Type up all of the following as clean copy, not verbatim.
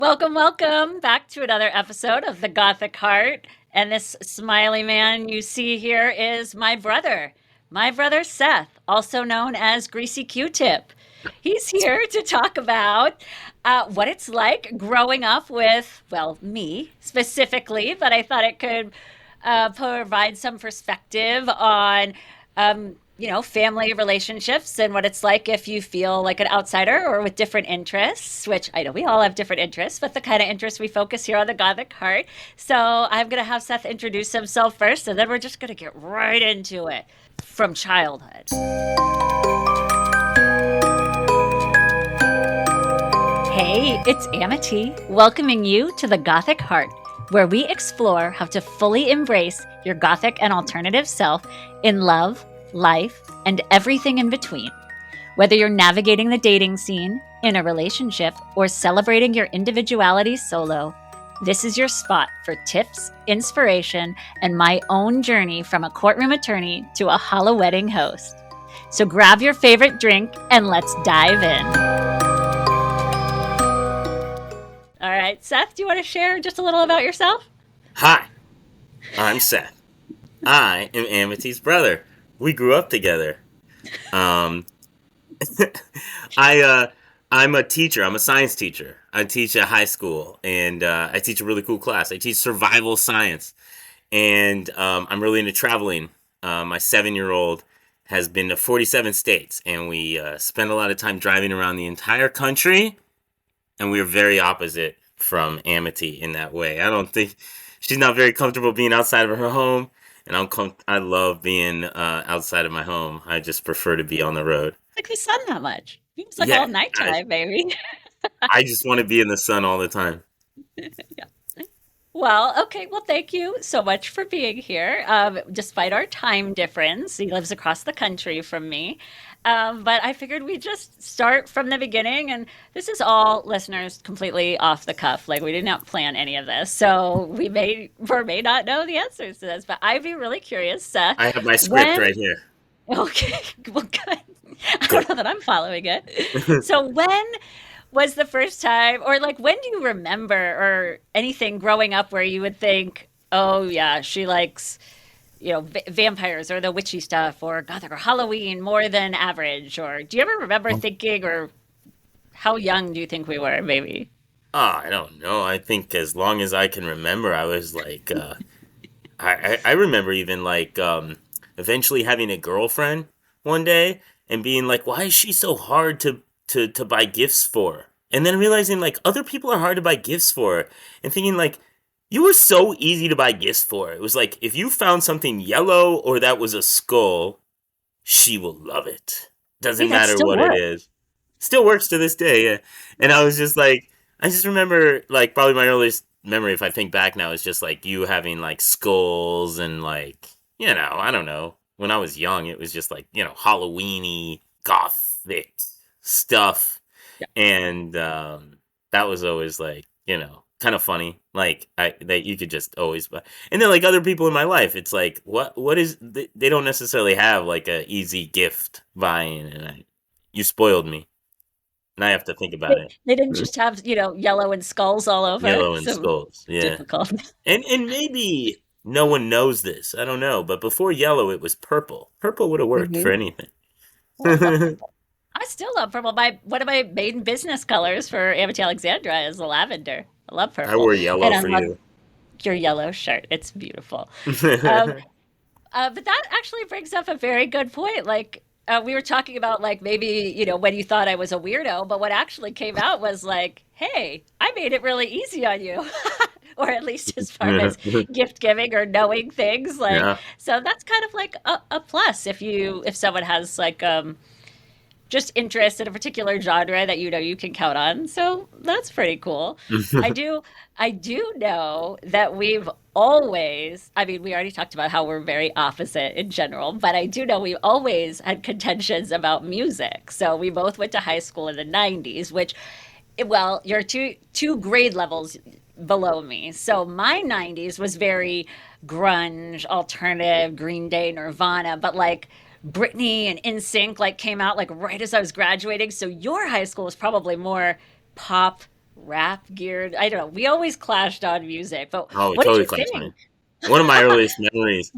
Welcome, welcome back to another episode of the Gothic Heart. And this smiley man you see here is my brother Seth, also known as Greasy Q-Tip. He's here to talk about what it's like growing up with, well, me specifically, but I thought it could provide some perspective on family relationships and what it's like if you feel like an outsider or with different interests, which I know we all have different interests, but the kind of interests we focus here on the Gothic Heart. So I'm going to have Seth introduce himself first, and then we're just going to get right into it from childhood. Hey, it's Amity, welcoming you to the Gothic Heart, where we explore how to fully embrace your Gothic and alternative self in love, life, and everything in between. Whether you're navigating the dating scene, in a relationship, or celebrating your individuality solo, this is your spot for tips, inspiration, and my own journey from a courtroom attorney to a hollow wedding host. So grab your favorite drink and let's dive in. All right, Seth, do you want to share just a little about yourself? Hi, I'm Seth. I am Amity's brother. We grew up together. Um, I I'm a teacher. I'm a science teacher. I teach at high school, and I teach a really cool class. I teach survival science, and I'm really into traveling. My 7-year-old has been to 47 states, and we spend a lot of time driving around the entire country. And we are very opposite from Amity in that way. I don't think she's not very comfortable being outside of her home, and I love being outside of my home. I just prefer to be on the road. Like the sun that much. It's like Yeah, all I, nighttime, baby. I just want to be in the sun all the time. Yeah. Well, okay. Well, thank you so much for being here. Despite our time difference, he lives across the country from me. But I figured we'd just start from the beginning. And this is all listeners completely off the cuff. Like, we did not plan any of this. So we may or may not know the answers to this. But I'd be really curious, Seth, I have my script when, right here. okay, well, good. I Good. don't know that I'm following it. So when was the first time, or like when do you remember or anything growing up where you would think, oh yeah, she likes, vampires or the witchy stuff or gothic or Halloween more than average? Or do you ever remember thinking, or how young do you think we were, maybe? Oh, I don't know. I think as long as I can remember, I was like, I remember even like eventually having a girlfriend one day and being like, why is she so hard to buy gifts for? And then realizing like other people are hard to buy gifts for and thinking like you were so easy to buy gifts for. It was like if you found something yellow or that was a skull, she will love it. Hey, Doesn't that matter still what it works. is. Still works to this day, yeah. And I was just like, I just remember like probably my earliest memory, if I think back now, is just like you having like skulls and like I don't know. When I was young, it was just like Halloweeny, gothic stuff, and that was always like kind of funny. Like I that you could just always buy. And then like other people in my life, it's like what is they don't necessarily have like a easy gift buying, and you spoiled me. And I have to think about They, it. they didn't just have, yellow and skulls all over. Yellow and So skulls, yeah. difficult. And maybe no one knows this. I don't know, but before yellow, it was purple. Purple would have worked for Hmm. anything. Oh, I love purple. I still love purple. One of my main business colors for Amity Alexandra is the lavender. I love I purple, wore and yellow I for love you. your yellow shirt. It's beautiful. Um, but that actually brings up a very good point. Like we were talking about, like maybe when you thought I was a weirdo, but what actually came out was like, hey, I made it really easy on you. Or at least as far as gift giving or knowing things, like, Yeah. so that's kind of like a plus if someone has like just interest in a particular genre that you can count on. So that's pretty cool. I do I do know that we've always, I mean, we already talked about how we're very opposite in general, but I do know we always had contentions about music. So we both went to high school in the 90s, which, well, you're two grade levels below me. So my 90s was very grunge, alternative, Green Day, Nirvana, but like Britney and NSYNC like came out like right as I was graduating. So your high school was probably more pop rap geared. I don't know. We always clashed on music, but Oh, we what did totally you clashed on it. think? One of my earliest memories,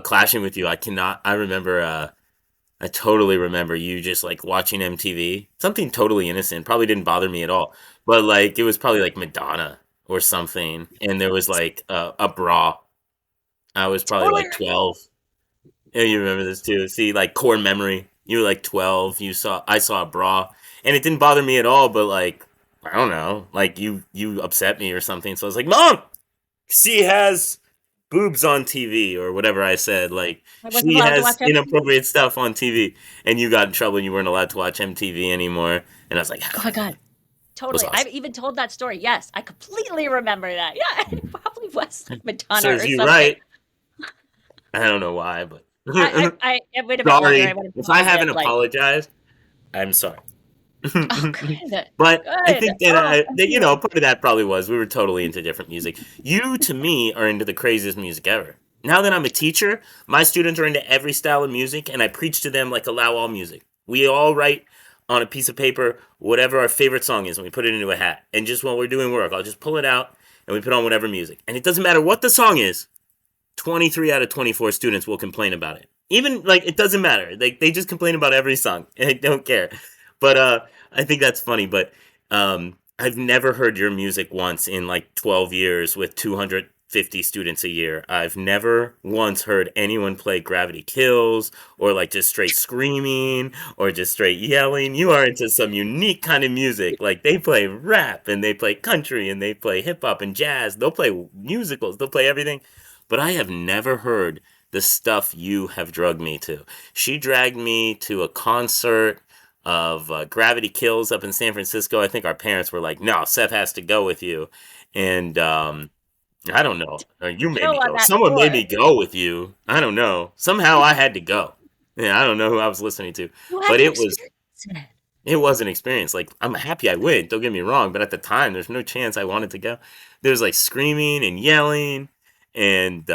clashing with you. I remember, I totally remember you just like watching MTV. Something totally innocent, probably didn't bother me at all. But like, it was probably like Madonna or something. And there was like a bra. I was probably Totally. like 12. Yeah, you remember this too. See, like core memory. You were like 12. I saw a bra, and it didn't bother me at all. But like, I don't know, like you upset me or something. So I was like, Mom, she has boobs on TV or whatever I said. Like I wasn't she allowed to has watch MTV. inappropriate stuff on TV, and you got in trouble and you weren't allowed to watch MTV anymore. And I was like, Oh my God. it was Totally. I've awesome. even told that story. Yes, I completely remember that. Yeah, it probably was like Madonna Serves or you something. right. I don't know why, but It would have been longer. I sorry would have if I told haven't it like, apologized. I'm sorry. oh, good, But I good. think that, Oh, that, you yeah. know, part of that probably was we were totally into different music. You, to me, are into the craziest music ever. Now that I'm a teacher, my students are into every style of music, and I preach to them like allow all music. We all write on a piece of paper whatever our favorite song is, and we put it into a hat. And just while we're doing work, I'll just pull it out, and we put on whatever music. And it doesn't matter what the song is, 23 out of 24 students will complain about it. Even like it doesn't matter. They just complain about every song. And I don't care. But I think that's funny, but I've never heard your music once in like 12 years with 250 students a year. I've never once heard anyone play Gravity Kills or like just straight screaming or just straight yelling. You are into some unique kind of music. Like they play rap and they play country and they play hip hop and jazz. They'll play musicals. They'll play everything. But I have never heard the stuff you have drugged me to. She dragged me to a concert of Gravity Kills up in San Francisco. I think our parents were like, "No, Seth has to go with you," and I don't know. You made Joe me on go. that Someone made tour. me go with you. I don't know. Somehow I had to go. Yeah, I don't know who I was listening to, You had but to it was experience it. it was an experience. Like I'm happy I went. Don't get me wrong, but at the time, there's no chance I wanted to go. There was like screaming and yelling, and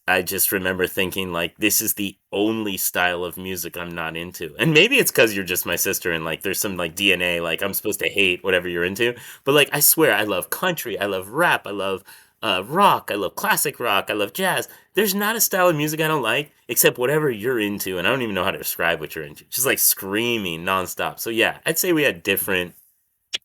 I just remember thinking like, this is the only style of music I'm not into. And maybe it's because you're just my sister, and like there's some like DNA. Like I'm supposed to hate whatever you're into, but like I swear, I love country, I love rap, I love rock, I love classic rock, I love jazz. There's not a style of music I don't like, except whatever you're into, and I don't even know how to describe what you're into. Just like screaming nonstop. So yeah, I'd say we had different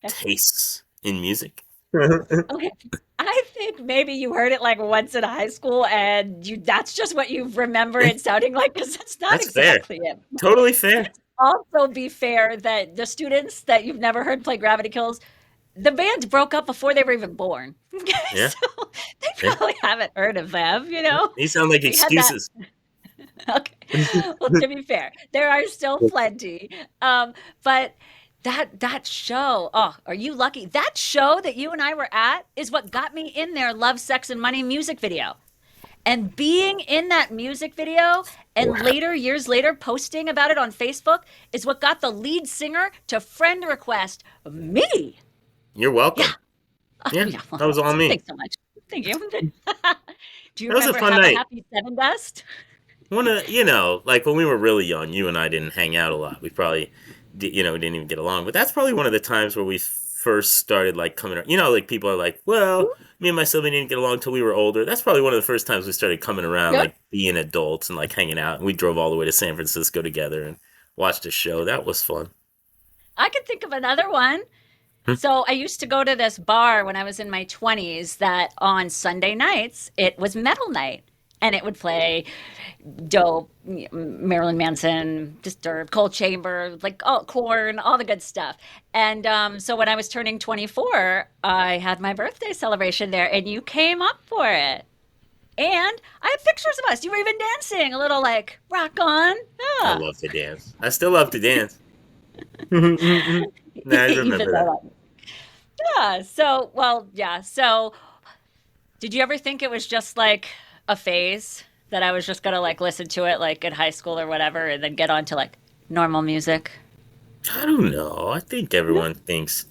tastes in music. Okay. I think maybe you heard it like once in high school and you that's just what you remember it sounding like because that's not That's fair. exactly it. Totally fair. Let's also be fair that the students that you've never heard play Gravity Kills, the band broke up before they were even born. Yeah. So they Yeah. probably haven't heard of them, you know? These sound like We had that. excuses. Okay. Well, to be fair, there are still plenty. But that show, oh, are you lucky? That show that you and I were at is what got me in their Love, Sex, and Money music video. And being in that music video and Wow. later, years later, posting about it on Facebook is what got the lead singer to friend request me. You're Yeah. welcome. Oh, Yeah, yeah. that was Well, all me. thanks so much. Thank you. Do you That was a remember fun Have a night. Happy Seven Dust? Like when we were really young, you and I didn't hang out a lot. We probably, didn't even get along. But that's probably one of the times where we first started like coming. Like people are like, well, me and my sibling didn't get along until we were older. That's probably one of the first times we started coming around, Good. like being adults and like hanging out. And we drove all the way to San Francisco together and watched a show. That was fun. I can think of another one. So I used to go to this bar when I was in my 20s that on Sunday nights it was metal night and it would play dope, Marilyn Manson, Disturbed, Cold Chamber, like all Corn, all the good stuff. And so when I was turning 24, I had my birthday celebration there and you came up for it. And I have pictures of us. You were even dancing a little like rock on. I Yeah. love to dance. I still love to dance. Nah, I Even remember that. though, yeah. So, well, yeah. So did you ever think it was just like a phase that I was just gonna like listen to it like in high school or whatever and then get on to like normal music? I don't know. I think everyone thinks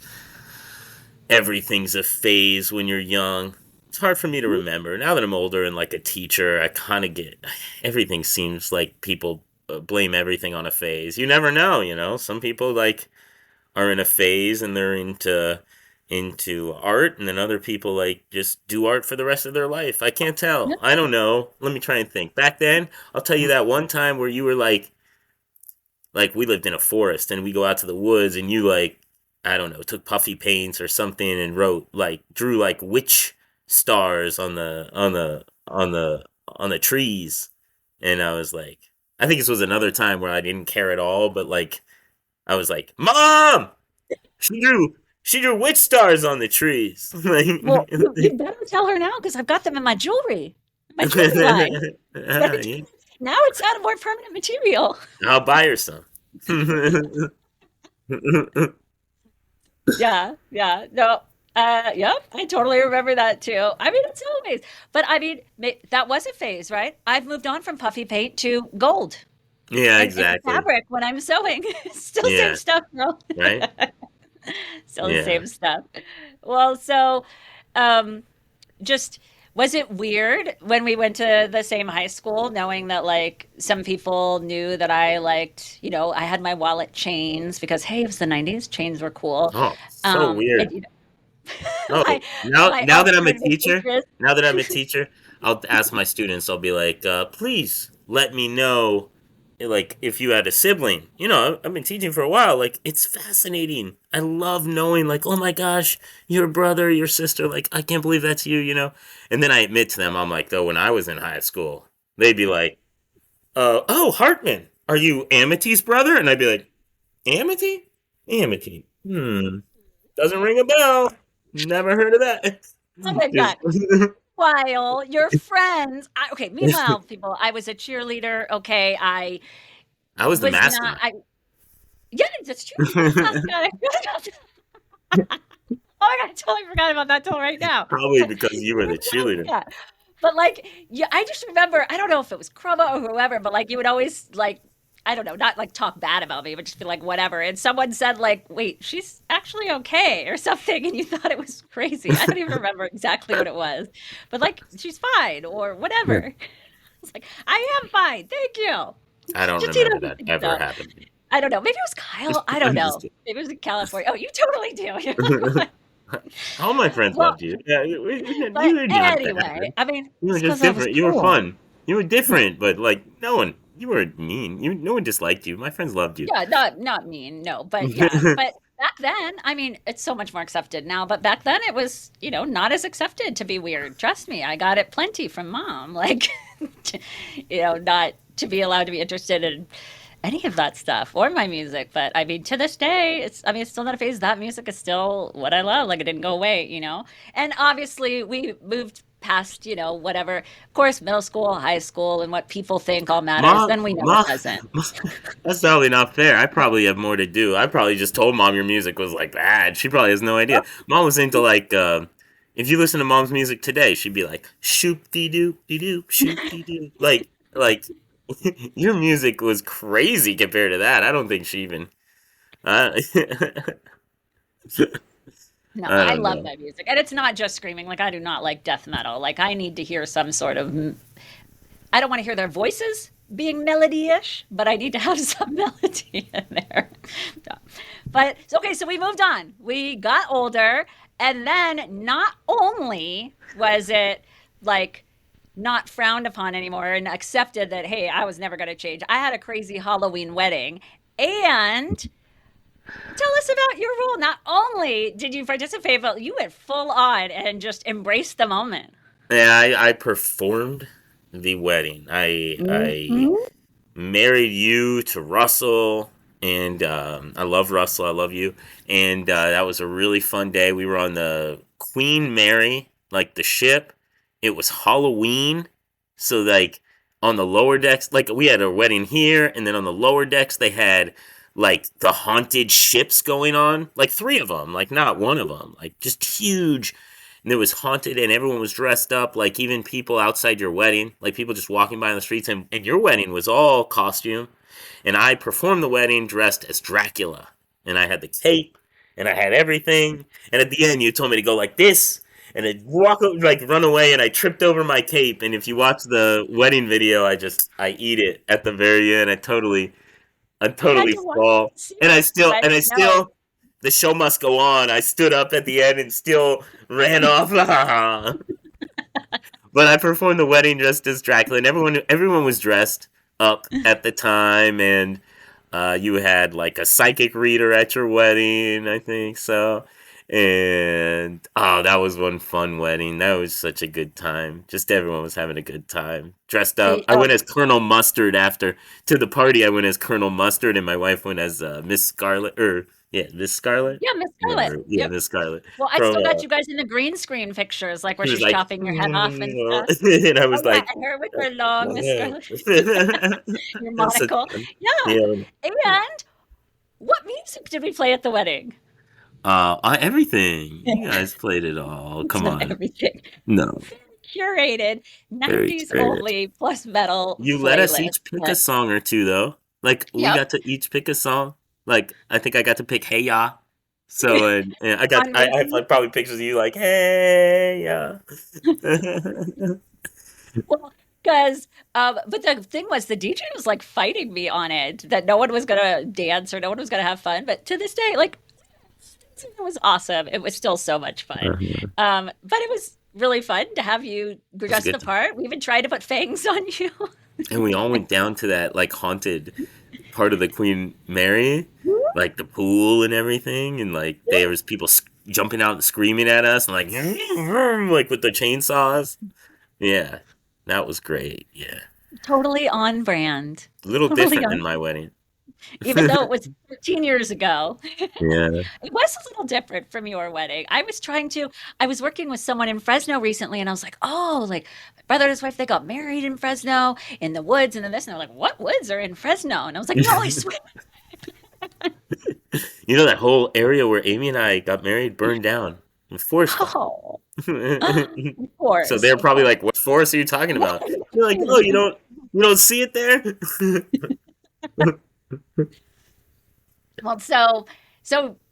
everything's a phase when you're young. It's hard for me to remember. Now that I'm older and like a teacher, I kind of get everything seems like people blame everything on a phase. You never know. Some people like are in a phase and they're into art, and then other people like just do art for the rest of their life. I can't tell. I don't know. Let me try and think. Back then, I'll tell you that one time where you were like we lived in a forest and we go out to the woods and you like I don't know, took puffy paints or something and wrote like drew like witch stars on the trees. And I was like, I think this was another time where I didn't care at all, but like I was like, "Mom, she drew witch stars on the trees." Well, you better tell her now because I've got them in my jewelry line. Better Yeah, now it's out of more permanent material. I'll buy her some. Yeah, yeah, no, yep, I totally remember that too. I mean, it's always, but I mean, that was a phase, right? I've moved on from puffy paint to gold Yeah, and exactly. fabric when I'm sewing. Still same Yeah, stuff, girl. right? Still the Yeah. same stuff. Well, so, um, just was it weird when we went to the same high school, knowing that like some people knew that I liked, I had my wallet chains because hey, it was the 90s, chains were cool. Oh, so And weird. my Oh, now my now that I'm a alternative teacher, interest. now that I'm a teacher, I'll ask my students. I'll be like, please let me know, like, if you had a sibling. I've been teaching for a while. Like, it's fascinating. I love knowing, like, oh my gosh, your brother, your sister. Like, I can't believe that's you. And then I admit to them, I'm like, though, when I was in high school, they'd be like, oh, Hartman, are you Amity's brother? And I'd be like, Amity, Amity. Doesn't ring a bell. Never heard of that. Oh my God. Just- While your friends, okay, meanwhile, people, I was a cheerleader. Okay, I I was the was not, mascot. yeah, that's true. You were the mascot. I forgot about that. Oh my God, I totally forgot about that till right now. Probably because you You were were the the cheerleader. mascot. But like, yeah, I just remember, I don't know if it was Crumba or whoever, but like you would always like, I don't know, not like talk bad about me, but just be like, whatever. And someone said like, wait, she's actually okay or something. And you thought it was crazy. I don't even remember exactly what it was, but like, she's fine or whatever. It's like, I am fine. Thank you. I don't Just eat remember that everything ever stuff. happening. I don't know. Maybe it was Kyle. I don't I'm just know. Maybe it was in California. Oh, you totally do. kidding. All my friends Well, loved you. Yeah, you but didn't have that anyway, happen. I mean, You were it's just because I was different. You were cool. fun. You were different, but like no one. You were mean. No one disliked you. My friends loved you. Yeah, not mean, no, but yeah, but back then, I mean, it's so much more accepted now, but back then it was, not as accepted to be weird. Trust me, I got it plenty from mom, like, not to be allowed to be interested in any of that stuff or my music. But I mean, to this day, it's still not a phase. That music is still what I love. Like, it didn't go away. And obviously, we moved past, whatever. Of course, middle school, high school, and what people think all matters. Mom, Then we know it mom, doesn't. that's probably not fair. I probably have more to do. I probably just told mom your music was like bad. She probably has no idea. Mom was into like, if you listen to mom's music today, she'd be like, shoop dee doo dee doo, shoop dee doo. Like, your music was crazy compared to that. I don't think she even. I, No, I I don't love know. that music. And it's not just screaming. Like, I do not like death metal. Like, I need to hear some sort of, I don't want to hear their voices being melody-ish, but I need to have some melody in there. Yeah. But, okay, so we moved on. We got older. And then not only was it like not frowned upon anymore and accepted that, hey, I was never going to change, I had a crazy Halloween wedding. And tell us about your role. Not only did you participate, but you went full on and just embraced the moment. Yeah, I performed the wedding. I Mhm. married you to Russell, and I love Russell. I love you, and that was a really fun day. We were on the Queen Mary, like the ship. It was Halloween, so like on the lower decks, like we had a wedding here, and then on the lower decks they had like the haunted ships going on, like three of them, like not one of them, like just huge. And it was haunted, and everyone was dressed up, like even people outside your wedding, like people just walking by on the streets. And your wedding was all costume, and I performed the wedding dressed as Dracula, and I had the cape, and I had everything. And at the end, you told me to go like this, and I'd like run away, and I tripped over my cape. And if you watch the wedding video, I eat it at the very end. I I had totally to watch fall, it to see and I it, still but and I no. still the show must go on. I stood up at the end and still ran off. But I performed the wedding dressed as Dracula, and everyone was dressed up at the time, and you had like a psychic reader at your wedding, I think so. And oh, that was one fun wedding. That was such a good time. Just everyone was having a good time. Dressed up. I Oh, went as Colonel Mustard after to the party. I went as Colonel Mustard, and my wife went as Miss Scarlet. Or yeah, Miss Scarlet. yeah, Miss Scarlet. Remember? Yeah, Yep. Miss Scarlet Well, I from still got you guys in the green screen pictures, like where she was she's like, chopping your head off and stuff. and I Oh was yeah, like, and her with her long Miss yeah. Scarlet, It your was such monocle. fun. Yeah. Yeah. And what music did we play at the wedding? Everything. You guys played it all. It's Come not on. everything. No, Curated very 90s curious. only plus metal You let us playlist. each pick a But song or two, though. Like we yep, got to each pick a song. Like I think I got to pick "Hey Ya." So and on I have repeat. like probably pictures of you like "Hey Ya." Well, because but the thing was, the DJ was like fighting me on it that no one was gonna dance or no one was gonna have fun. But to this day, like it was awesome. It was still so much fun. Uh-huh. But it was really fun to have you That's a dressed good the time. part. We even tried to put fangs on you. And we all went down to that like haunted part of the Queen Mary, like the pool and everything, and like there was people jumping out and screaming at us, and like like with the chainsaws. Yeah, that was great. Yeah, Totally on brand. a little Totally different than on. my wedding. Even though it was 13 years ago. Yeah. It was a little different from your wedding. I was working with someone in Fresno recently and I was like, oh, like my brother and his wife, they got married in Fresno in the woods and then this. And they're like, what woods are in Fresno? And I was like, no, I swear. You know that whole area where Amy and I got married burned down in forest fire. Oh, of So course, they're of probably course. like, "What forest are you talking What about?" are you You're like, "Oh, talking about? you don't see it there." Well, so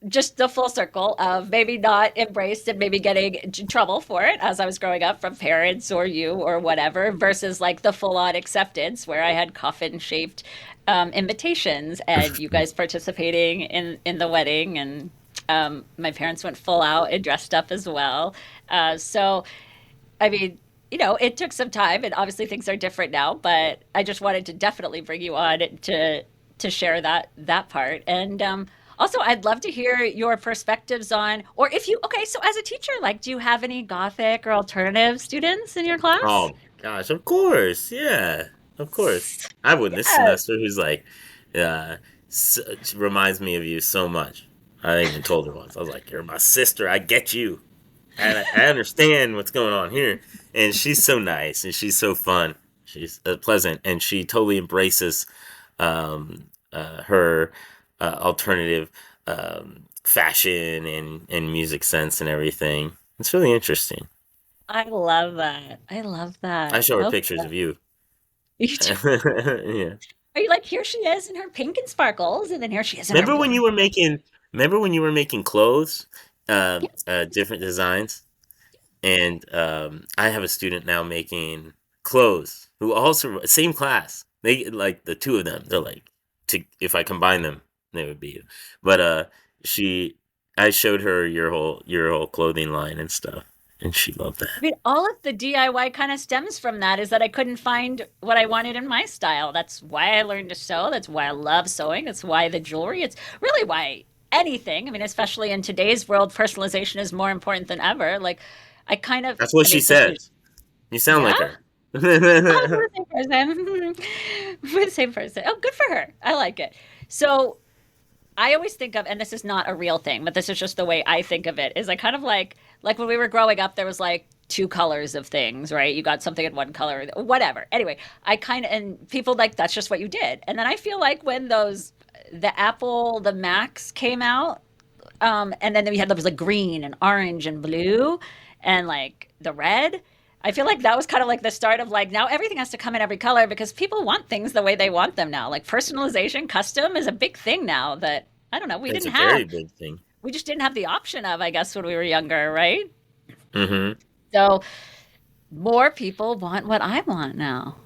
just the full circle of maybe not embraced and maybe getting in trouble for it as I was growing up from parents or you or whatever, versus like the full on acceptance where I had coffin shaped invitations and you guys participating in the wedding and my parents went full out and dressed up as well. So I mean, it took some time, and obviously things are different now. But I just wanted to definitely bring you on to share that part, and also I'd love to hear your perspectives on, or if you, okay, so as a teacher, like, do you have any Gothic or alternative students in your class? Oh gosh, of course, yeah, of course. I have one this Yeah. semester who's like, uh, reminds me of you so much. I even told her once. I was like, "You're my sister. I get you. And I understand what's going on here." And she's so nice and she's so fun. She's pleasant and she totally embraces her alternative fashion and music sense and everything. It's really interesting. I love that. I love I that. show her Okay. pictures of you. You do. Yeah. Are you like, here she is in her pink and sparkles, and then here she is in her Remember when black? you were making? Remember when you were making clothes, Yes. different designs, and I have a student now making clothes who also same class. They like the two of them. They're like, to if I combine them, they would be you. But she, I showed her your whole clothing line and stuff, and she loved I that. mean, all of the DIY kind of stems from that is that I couldn't find what I wanted in my style. That's why I learned to sew. That's why I love sewing. That's why the jewelry. It's really why anything. I mean, especially in today's world, personalization is more important than ever. Like, That's what I she mean, this is, says. You sound yeah. like her. Oh, we're the same person. We're the same person. Oh, good for her. I like it. So I always think of, and this is not a real thing, but this is just the way I think of it, is I kind of like when we were growing up, there was like two colors of things, right? You got something in one color, whatever. Anyway, and people like, that's just what you did. And then I feel like when the Macs came out, and then we had those like green and orange and blue and like the red. I feel like that was kind of like the start of like now everything has to come in every color because people want things the way they want them now. Like personalization, custom is a big thing now that I don't know, we It's didn't a very have. big thing. We just didn't have the option of, I guess, when we were younger, right? Hmm. So more people want what I want now.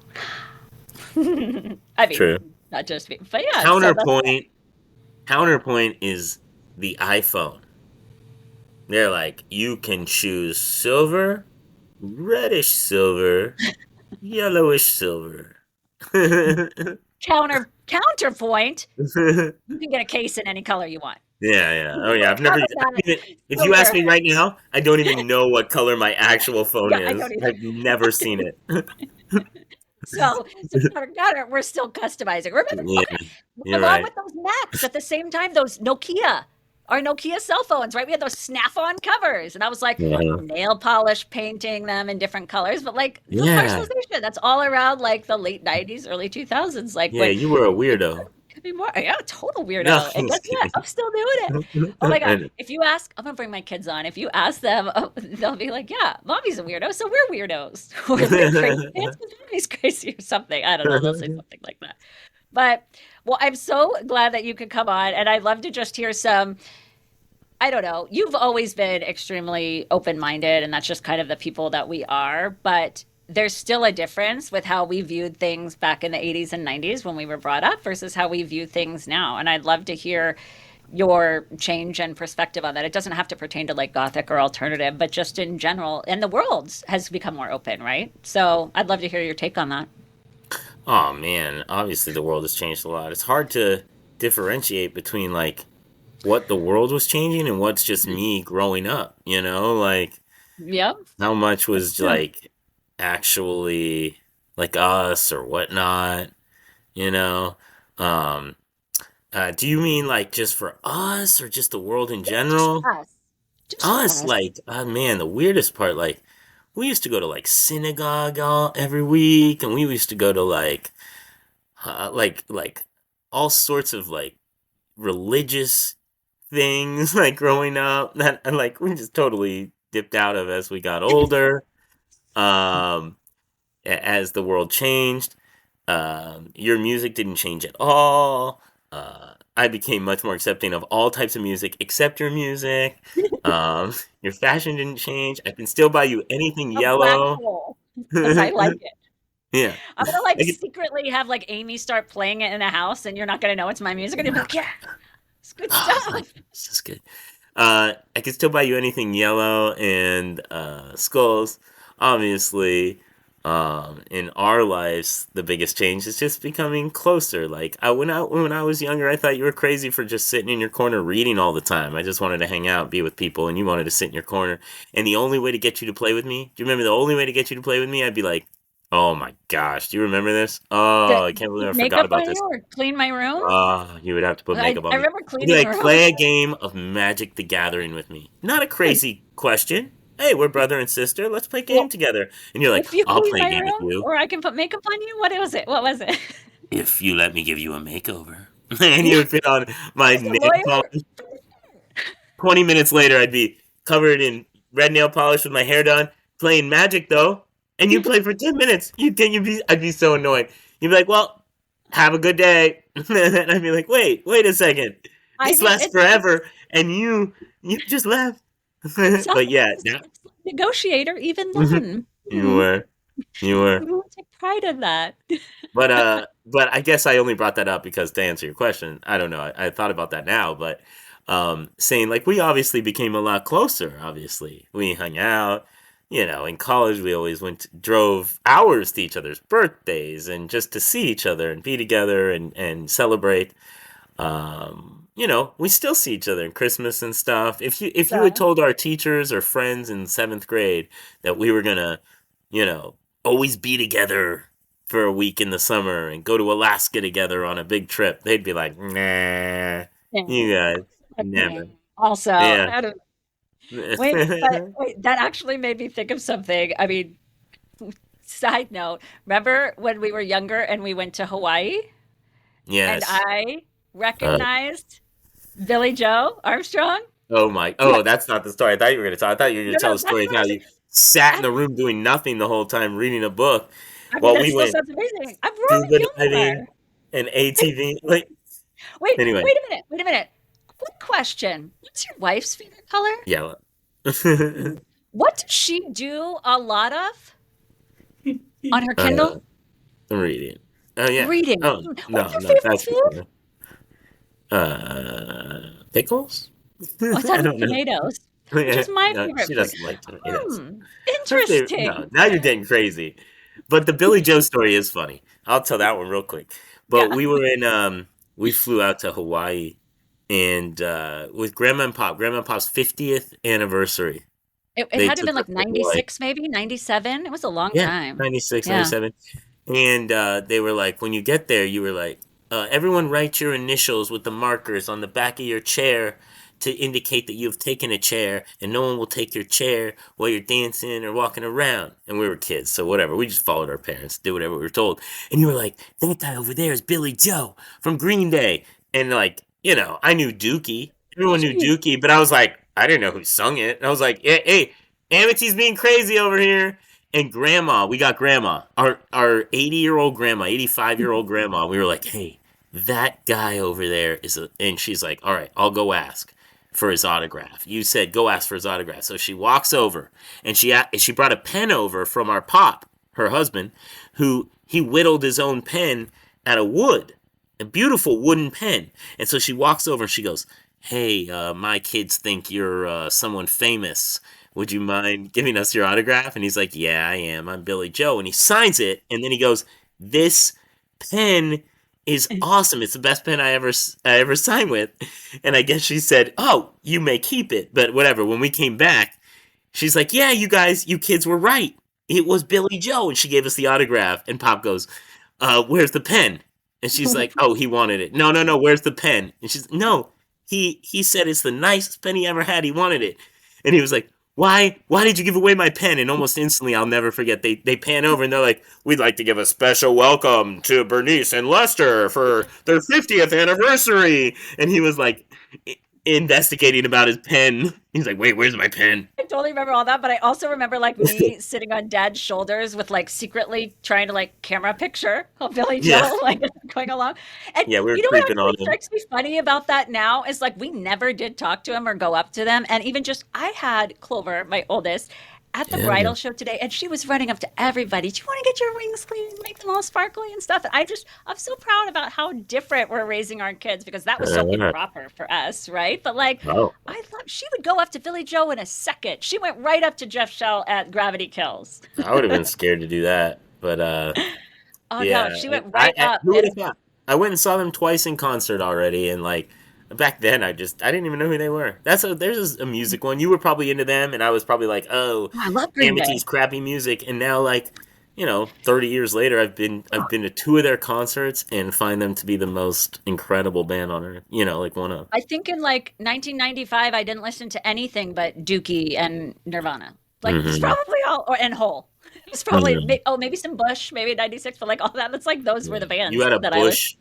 I mean, True. not just me, but yeah, so that's Counterpoint. Counterpoint is the iPhone. They're like, you can choose silver, reddish silver, yellowish silver. Counterpoint, you can get a case in any color you want. Yeah, yeah. Oh, yeah. On I've never. top I of that, don't even, if you ask silver. me right now, I don't even know what color my actual phone Yeah, I is. don't either. I've never seen it. So counter, we're still customizing. Remember, Yeah, okay, you're along right. with those Macs at the same time, those Nokia, our Nokia cell phones, right? We had those snap-on covers, and I was like Uh-huh. nail polish painting them in different colors, but like the Yeah, personalization, that's all around like the late 90s, early 2000s, like yeah. when You were a it weirdo. could be more, yeah, total No, weirdo. I'm And guess just what? kidding. I'm still doing it. Oh my God. And, If you ask, I'm gonna bring my kids on. If you ask them, they'll be like, yeah, mommy's a weirdo, so we're weirdos. Or we're crazy pants because mommy's crazy or something. I don't know. They'll say something like that. But well, I'm so glad that you could come on, and I'd love to just hear some. I don't know. You've always been extremely open-minded, and that's just kind of the people that we are. But there's still a difference with how we viewed things back in the 80s and 90s when we were brought up versus how we view things now. And I'd love to hear your change and perspective on that. It doesn't have to pertain to like Gothic or alternative, but just in general. And the world has become more open, right? So I'd love to hear your take on that. oh man, obviously the world has changed a lot. It's hard to differentiate between like what the world was changing and what's just me growing up. Like Yep, how much that's was true. like actually like us or whatnot. You know. Um, do you mean like just for us or just the world in Yeah, just general? for us. Just for Us, us. like, man, the weirdest part, like, we used to go to like synagogue every week, and we used to go to like all sorts of like religious things, like growing up that and like we just totally dipped out of as we got older. Um, as the world changed. Your music didn't change at all. I became much more accepting of all types of music except your music. Um, your fashion didn't change. I can still buy you anything A black yellow. hole because I Yeah. like it. I'm gonna I like could, secretly have like Amy start playing it in the house, and you're not gonna know it's my music, and you'll be like, "Yeah, it's good oh, it's like, stuff." it's just good. I can still buy you anything yellow and skulls. Obviously, in our lives, the biggest change is just becoming closer. Like when I was younger, I thought you were crazy for just sitting in your corner reading all the time. I just wanted to hang out, be with people, and you wanted to sit in your corner. And the only way to get you to play with me, do you remember the only way to get you to play with me? I'd be like, "Oh my gosh, do you remember this? To Oh, I can't believe put I forgot makeup about on this." you or clean my room. Oh, you would have to put makeup I on me. remember You'd be cleaning like, your room. play a game of Magic the Gathering with me. Not a crazy question. Hey, we're brother and sister. Let's play a game Well, together. And you're like, if you I'll clean play a my game with room, you or I can put makeup on you. What was it? What was it? if you let me give you a makeover. And you Yeah, would put on I my was a nail lawyer. polish. 20 minutes later, I'd be covered in red nail polish with my hair done, playing Magic though. And you'd play for 10 minutes. I'd be so annoyed. You'd be like, well, have a good day. And I'd be like, wait a second. I This mean, lasts forever. And you just left. it sounds But like I yeah, was an excellent negotiator even then. you Hmm. were, you were. You take pride in that. But I guess I only brought that up because to answer your question, I don't know. I thought about that now, but saying like we obviously became a lot closer. Obviously, we hung out. In college, we always drove hours to each other's birthdays and just to see each other and be together and celebrate. We still see each other in Christmas and stuff. If you had So, told our teachers or friends in seventh grade that we were gonna, you know, always be together for a week in the summer and go to Alaska together on a big trip, they'd be like, "Nah, yeah. you guys never." Okay. Also, Yeah. I don't wait, that actually made me think of something. I mean, side note, remember when we were younger and we went to Hawaii and Yes. I Uh, recognized Billy Joe Armstrong? oh my. Yeah, Oh, that's not the story. I thought you were gonna tell. I thought you were gonna no, tell no, the that's story of what I how was you sat in I the room doing nothing the whole time reading a book I mean, while that we still went sounds amazing. I'm Roman scuba diving Gilmore. and ATV. Like anyway, Wait a minute, wait a minute. Quick question. What's your wife's favorite color? yeah. What does she do a lot of on her uh, Kindle? I'm reading. Oh yeah. Reading. Oh What's no, her no, favorite that's food? pickles. Oh, I thought I it was don't know. tomatoes, which Yeah, is my no, favorite she food. doesn't like tomatoes. Hmm, Her favorite, no, interesting. now you're getting crazy. But the Billy Joe story is funny. I'll tell that one real quick. But Yeah, we flew out to Hawaii and with Grandma and Pop, Grandma and Pop's 50th anniversary. it They had to have took been her like to Hawaii. 96, maybe 97. It was a long Yeah, time. 96, Yeah. 97. And they were like, when you get there, you were like, everyone write your initials with the markers on the back of your chair to indicate that you've taken a chair, and no one will take your chair while you're dancing or walking around. And we were kids, so whatever. We just followed our parents, did whatever we were told. And you were like, that guy over there is Billy Joe from Green Day. And like, I knew Dookie. Everyone knew Jeez. Dookie, but I was like, I didn't know who sung it. And I was like, hey, Amity's being crazy over here. And grandma, we got grandma, our 80-year-old grandma, 85-year-old grandma. We were like, hey, that guy over there and she's like, all right, I'll go ask for his autograph. You said go ask for his autograph. So she walks over and she brought a pen over from our pop, her husband, who he whittled his own pen out of wood, a beautiful wooden pen. And so she walks over and she goes, hey, my kids think you're someone famous. Would you mind giving us your autograph? And he's like, yeah, I am. I'm Billy Joe. And he signs it. And then he goes, this pen is awesome. It's the best pen I ever signed with. And I guess she said, oh, you may keep it. But whatever. When we came back, she's like, yeah, you kids were right. It was Billy Joe. And she gave us the autograph. And Pop goes, where's the pen? And she's like, oh, he wanted it. No, no, no, where's the pen? And she's, no, he said it's the nicest pen he ever had. He wanted it. And he was like, why did you give away my pen? And almost instantly, I'll never forget, they pan over and they're like, we'd like to give a special welcome to Bernice and Lester for their 50th anniversary. And he was like, investigating about his pen. He's like, wait, where's my pen? I totally remember all that, but I also remember like me sitting on dad's shoulders with like secretly trying to like camera picture of Billy Yeah. Joel like going along. And Yeah, we were you know what creeping actually on him. strikes me funny about that now is like we never did talk to him or go up to them. And even just I had Clover, my oldest, at the Yeah. bridal show today, and she was running up to everybody. Do you want to get your rings clean, make them all sparkly and stuff? And I'm so proud about how different we're raising our kids because that was so Uh, improper for us, right? But like oh, I love she would go up to Billy Joe in a second. She went right up to Jeff Shell at Gravity Kills. I would have been scared to do that. But Oh no, yeah, she went right up who would and have thought? I went and saw them twice in concert already, and like back then, I didn't even know who they were. There's a music one. You were probably into them, and I was probably like, oh, oh, I love Green Amity's Day. crappy music. And now, like, 30 years later, I've been to two of their concerts and find them to be the most incredible band on earth. Like one of. I think in like 1995 I didn't listen to anything but Dookie and Nirvana. Like it's Hmm. probably all or and Hole. It's probably Hmm. maybe some Bush, maybe 96, but like all that. That's like those were Yeah. the You bands had a that I listened. Bush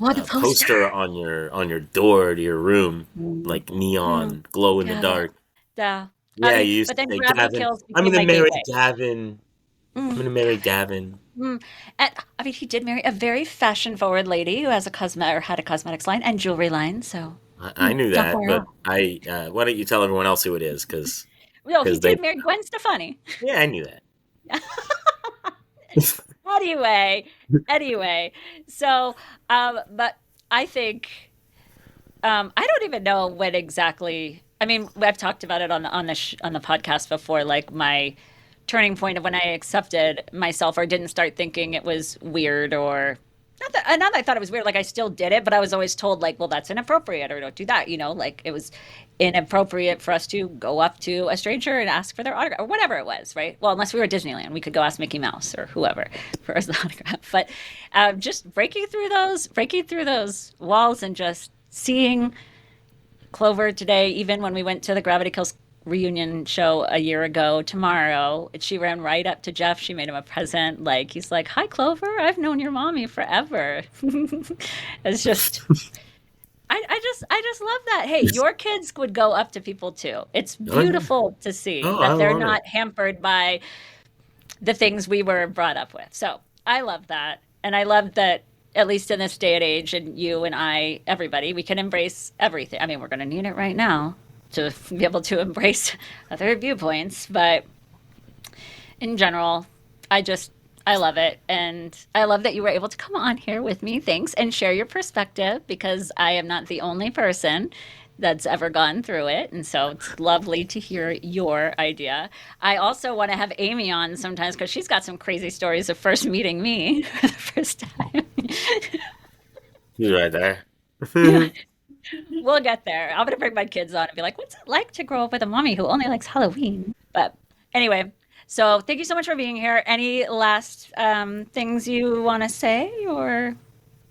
Oh, the poster poster. on your door to your room, Mm, like mm, neon, glow in the yeah, dark. yeah. I Yeah, mean, you used but to then say, Gravity Gavin, Kills I'm became gonna my marry gateway. Gavin. I'm Mm. gonna marry Gavin. Mm. And I mean, he did marry a very fashion-forward lady who has a cosmetic or had a cosmetics line and jewelry line. So, I knew not that, far but off. why don't you tell everyone else who it is? No, he Because they, did marry Gwen Stefani. yeah, I knew that. Anyway, anyway, so, but I think I don't even know when exactly. I mean, I've talked about it on the podcast before, like my turning point of when I accepted myself or didn't start thinking it was weird or not that I thought it was weird. Like I still did it, but I was always told like, well, that's inappropriate or don't do that. Like it was inappropriate for us to go up to a stranger and ask for their autograph or whatever it was, right? Well, unless we were at Disneyland, we could go ask Mickey Mouse or whoever for his autograph. But just breaking through those walls and just seeing Clover today, even when we went to the Gravity Kills reunion show a year ago tomorrow, she ran right up to Jeff. She made him a present. Like he's like, "Hi, Clover. I've known your mommy forever." It's just, I just love that. Hey, your kids would go up to people too. It's Oh yeah. beautiful to see Oh, I that they're love it. not hampered by the things we were brought up with. So I love that. And I love that, at least in this day and age, and you and I, everybody, we can embrace everything. I mean, we're going to need it right now to be able to embrace other viewpoints. But in general, I just, I love it. And I love that you were able to come on here with me. Thanks. And share your perspective because I am not the only person that's ever gone through it. And so it's lovely to hear your idea. I also want to have Amy on sometimes because she's got some crazy stories of first meeting me for the first time. He's right there. We'll get there. I'm gonna bring my kids on and be like, "What's it like to grow up with a mommy who only likes Halloween?" But anyway, so thank you so much for being here. Any last things you want to say or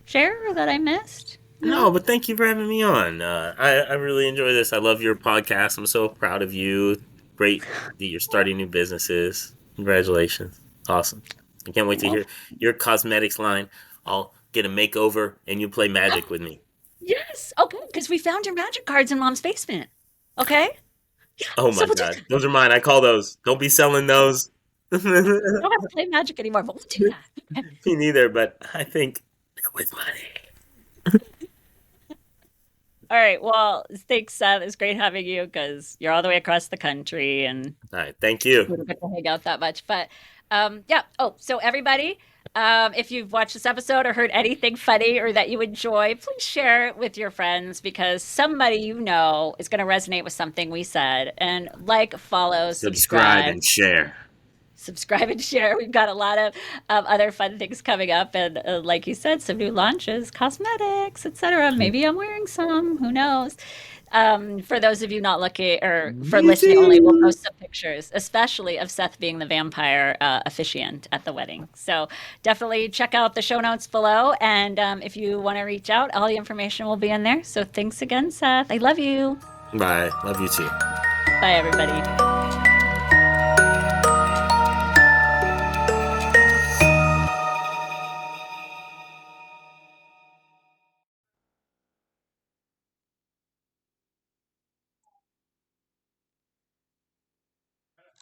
share that I missed? No, No. but thank you for having me on. I really enjoy this. I love your podcast. I'm so proud of you. Great that you're starting new businesses. Congratulations. Awesome. I can't wait to Well, hear your cosmetics line. I'll get a makeover and you play magic with me. yes. Okay, because we found your magic cards in Mom's basement. Okay. Yeah. Oh So my we'll do god. that. Those are mine. I call those. Don't be selling those. I don't have to play magic anymore, but we'll do that. Okay. Me neither, but I think they're with money. All right. Well, thanks, Seth. It's great having you because you're all the way across the country and All right. Thank you. we don't get to hang out that much. But yeah. Oh, so everybody, if you've watched this episode or heard anything funny or that you enjoy, please share it with your friends because somebody you know is going to resonate with something we said. And like, follow, Subscribe subscribe. and share. Subscribe and share. We've got a lot of other fun things coming up, and like you said, some new launches, cosmetics, etc. Maybe I'm wearing some. Who knows? For those of you not looking or for Me listening only, we'll too. post some pictures, especially of Seth being the vampire officiant at the wedding. So definitely check out the show notes below, and if you want to reach out, all the information will be in there. So thanks again, Seth. I love you. Bye. Love you too. Bye, everybody.